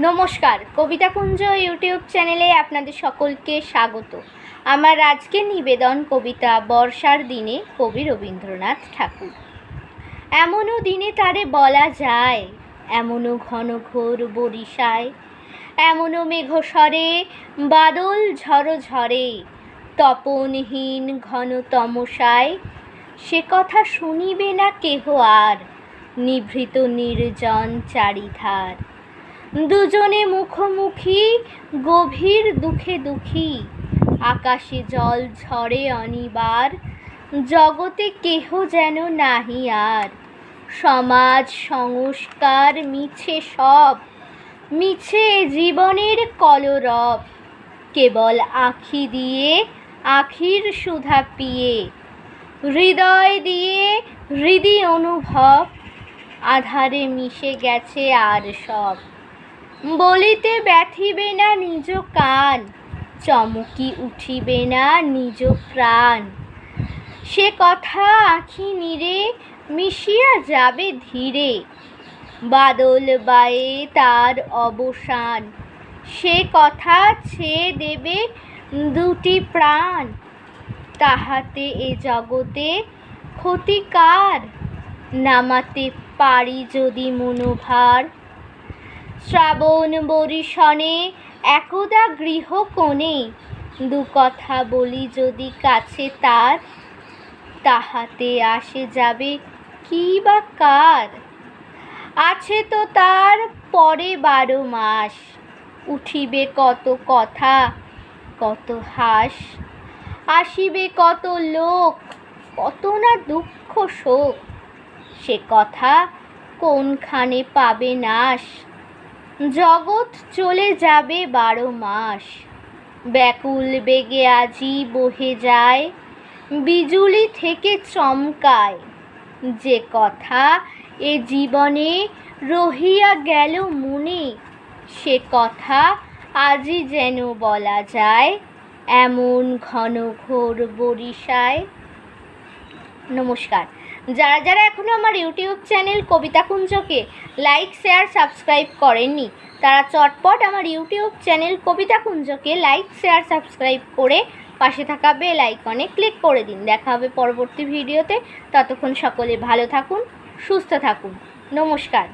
নমস্কার, কবিতা কুঞ্জ ইউটিউব চ্যানেলে আপনাদের সকলকে স্বাগত। আমার আজকের নিবেদন কবিতা বর্ষার দিনে, কবি রবীন্দ্রনাথ ঠাকুর। এমনও দিনে তারে বলা যায়, এমনও ঘন ঘোর বরিশায়, এমনও মেঘস্বরে বাদল ঝড়ো ঝরে, তপনহীন ঘন তমসায়, সে কথা শুনিবে না কেহ আর, নিভৃত নির্জন চারিধার। দুজনে মুখোমুখি গভীর দুঃখে দুঃখী, আকাশে জল ঝরে অনিবার, জগতে কেহ যেন নাহি আর। সমাজ সংস্কার মিছে সব, মিছে জীবনের কলরব, কেবল আঁখি দিয়ে আখির সুধা পিয়ে, হৃদয় দিয়ে হৃদি অনুভব, আধারে মিশে গেছে আর সব। বলিতে ব্যথিবে না নিজ কান, চমকি উঠিবে না নিজ প্রাণ, সে কথা আঁখি নীরে মিশিয়া যাবে ধীরে, বাদল বায়ে তার অবসান, সে কথা ছেয়ে দেবে দুটি প্রাণ। তাহাতে এ জগতে ক্ষতিকার, নামাতে পারি যদি মনোভার। শ্রাবণ বরিশনে একদা গৃহকোণে, দু কথা বলি যদি কাছে তার, তাহাতে আসে যাবে কি বা কার। আছে তো তার পরে 12 মাস, উঠিবে কত কথা কত হাস, আসিবে কত লোক কত না দুঃখ শোক, সে কথা কোনখানে পাবে নাশ। জগৎ চলে যাবে 12 মাস, ব্যাকুল বেগে আজি বহে যায়, বিজুলি থেকে চমকায়, যে কথা এ জীবনে রহিয়া গেল মনে, সে কথা আজি যেন বলা যায়, এমন ঘন ঘোর বরিশায়। নমস্কার। যারা যারা এখনও আমার ইউটিউব চ্যানেল কবিতা কুঞ্জকে লাইক শেয়ার সাবস্ক্রাইব করেননি, তারা চটপট আমার ইউটিউব চ্যানেল কবিতা কুঞ্জকে লাইক শেয়ার সাবস্ক্রাইব করে পাশে থাকা বেল আইকনে ক্লিক করে দিন। দেখা হবে পরবর্তী ভিডিওতে। ততক্ষণ সকলে ভালো থাকুন, সুস্থ থাকুন। নমস্কার।